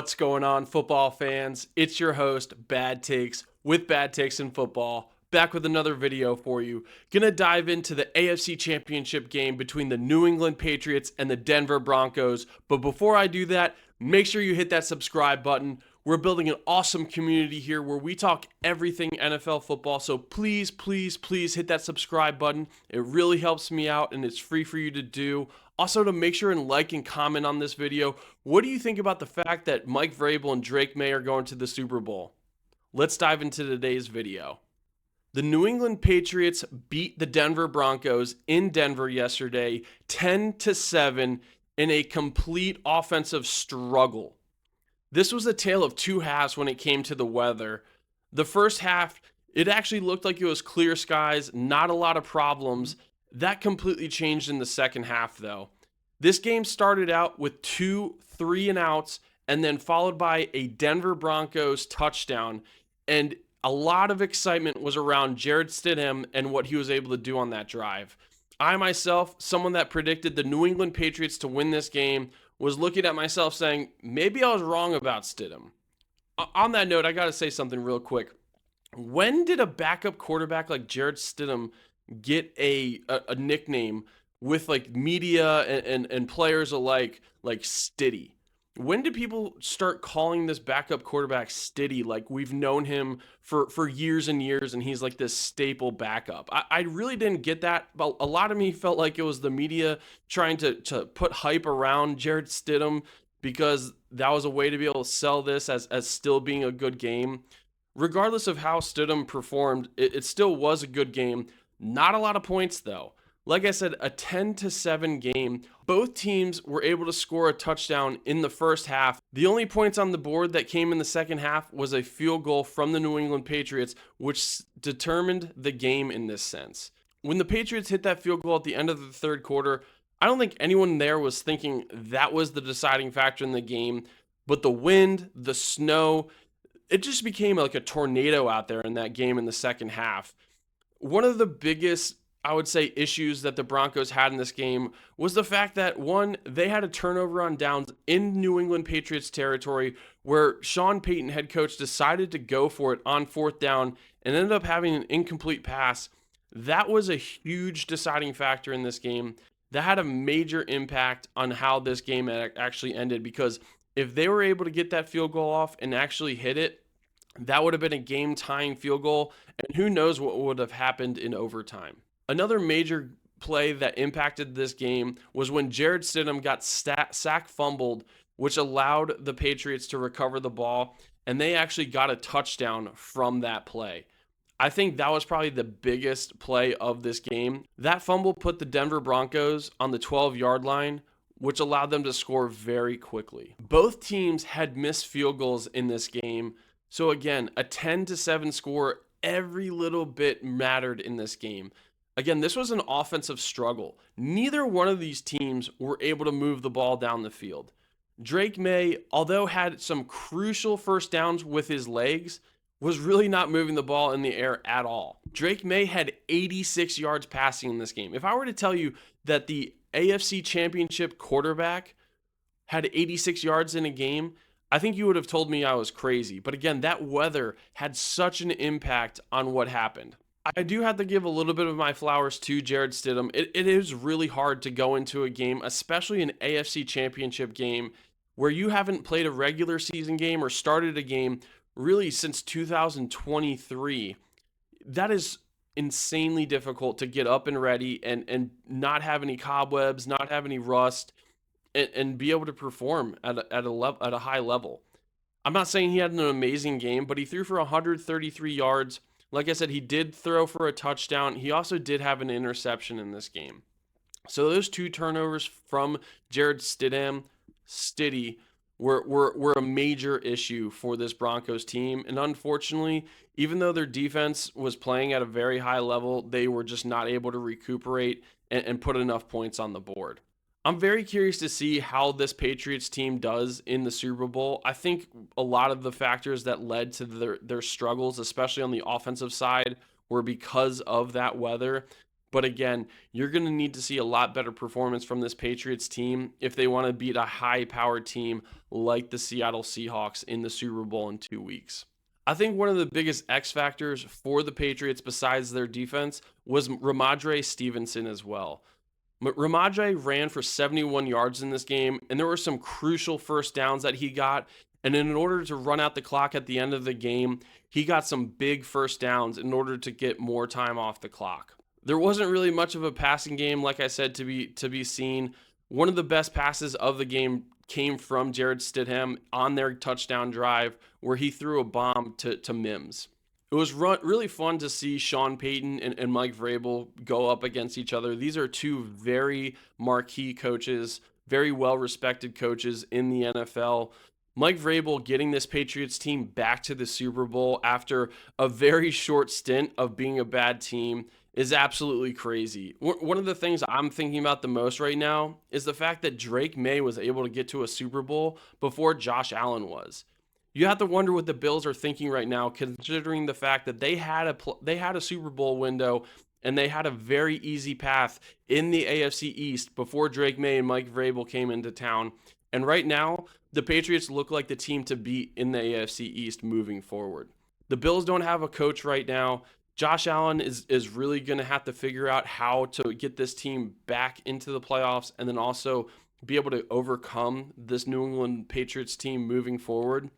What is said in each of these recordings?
What's going on, football fans? It's your host, Bad Takes, with Bad Takes in Football, back with another video for you. Gonna dive into the AFC Championship game between the New England Patriots and the Denver Broncos. But before I do that, make sure you hit that subscribe button. We're building an awesome community here where we talk everything NFL football. So please, please, please hit that subscribe button. It really helps me out and it's free for you to do. Also, to make sure and like and comment on this video, what do you think about the fact that Mike Vrabel and Maye are going to the Super Bowl? Let's dive into today's video. The New England Patriots beat the Denver Broncos in Denver yesterday 10-7 in a complete offensive struggle. This was a tale of two halves when it came to the weather. The first half, it actually looked like it was clear skies, not a lot of problems. That completely changed in the second half, though. This game started out with 2 3-and-outs and then followed by a Denver Broncos touchdown. And a lot of excitement was around Jarrett Stidham and what he was able to do on that drive. I myself, someone that predicted the New England Patriots to win this game, was looking at myself saying, maybe I was wrong about Stidham. On that note, I got to say something real quick. When did a backup quarterback like Jarrett Stidham get a nickname with like media and players alike like Stiddy? When did people start calling this backup quarterback Stiddy? Like we've known him for years and years and he's like this staple backup. I really didn't get that, but a lot of me felt like it was the media trying to put hype around Jarrett Stidham because that was a way to be able to sell this as still being a good game. Regardless of how Stidham performed, it still was a good game. Not a lot of points though. Like I said, a 10-7 game. Both teams were able to score a touchdown in the first half. The only points on the board that came in the second half was a field goal from the New England Patriots, which determined the game in this sense. When the Patriots hit that field goal at the end of the third quarter, I don't think anyone there was thinking that was the deciding factor in the game. But the wind, the snow, it just became like a tornado out there in that game in the second half. One of the biggest, I would say, issues that the Broncos had in this game was the fact that, one, they had a turnover on downs in New England Patriots territory where Sean Payton, head coach, decided to go for it on fourth down and ended up having an incomplete pass. That was a huge deciding factor in this game. That had a major impact on how this game actually ended because if they were able to get that field goal off and actually hit it, that would have been a game-tying field goal, and who knows what would have happened in overtime. Another major play that impacted this game was when Jarrett Stidham got sack fumbled, which allowed the Patriots to recover the ball, and they actually got a touchdown from that play. I think that was probably the biggest play of this game. That fumble put the Denver Broncos on the 12-yard line, which allowed them to score very quickly. Both teams had missed field goals in this game. So again, a 10-7 score, every little bit mattered in this game. Again, this was an offensive struggle. Neither one of these teams were able to move the ball down the field. Maye, although had some crucial first downs with his legs, was really not moving the ball in the air at all. Maye had 86 yards passing in this game. If I were to tell you that the AFC Championship quarterback had 86 yards in a game, I think you would have told me I was crazy. But again, that weather had such an impact on what happened. I do have to give a little bit of my flowers to Jarrett Stidham. It is really hard to go into a game, especially an AFC Championship game, where you haven't played a regular season game or started a game really since 2023. That is insanely difficult to get up and ready and not have any cobwebs, not have any rust, and be able to perform at a high level. I'm not saying he had an amazing game, but he threw for 133 yards. Like I said, he did throw for a touchdown. He also did have an interception in this game. So those two turnovers from Jarrett Stidham, were a major issue for this Broncos team. And unfortunately, even though their defense was playing at a very high level, they were just not able to recuperate and put enough points on the board. I'm very curious to see how this Patriots team does in the Super Bowl. I think a lot of the factors that led to their struggles, especially on the offensive side, were because of that weather. But again, you're going to need to see a lot better performance from this Patriots team if they want to beat a high-powered team like the Seattle Seahawks in the Super Bowl in 2 weeks. I think one of the biggest X factors for the Patriots besides their defense was Ramondre Stevenson as well. Ramondre ran for 71 yards in this game, and there were some crucial first downs that he got. And in order to run out the clock at the end of the game, he got some big first downs in order to get more time off the clock. There wasn't really much of a passing game, like I said, to be seen. One of the best passes of the game came from Jared Stidham on their touchdown drive, where he threw a bomb to Mims. It was really fun to see Sean Payton and Mike Vrabel go up against each other. These are two very marquee coaches, very well-respected coaches in the NFL. Mike Vrabel getting this Patriots team back to the Super Bowl after a very short stint of being a bad team is absolutely crazy. One of the things I'm thinking about the most right now is the fact that Drake Maye was able to get to a Super Bowl before Josh Allen was. You have to wonder what the Bills are thinking right now, considering the fact that they had a Super Bowl window and they had a very easy path in the AFC East before Drake Maye and Mike Vrabel came into town. And right now, the Patriots look like the team to beat in the AFC East moving forward. The Bills don't have a coach right now. Josh Allen is really going to have to figure out how to get this team back into the playoffs and then also be able to overcome this New England Patriots team moving forward.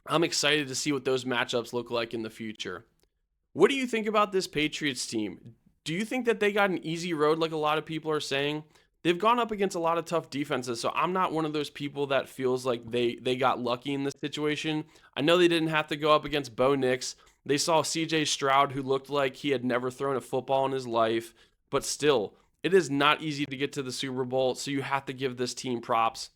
I'm excited to see what those matchups look like in the future. What do you think about this Patriots team? Do you think that they got an easy road like a lot of people are saying? They've gone up against a lot of tough defenses, so I'm not one of those people that feels like they got lucky in this situation. I know they didn't have to go up against Bo Nix. They saw CJ Stroud, who looked like he had never thrown a football in his life, but still, it is not easy to get to the Super Bowl, so you have to give this team props.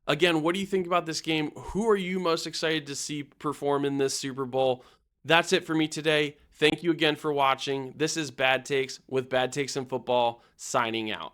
Again, what do you think about this game? Who are you most excited to see perform in this Super Bowl? That's it for me today. Thank you again for watching. This is Bad Takes with Bad Takes in Football, signing out.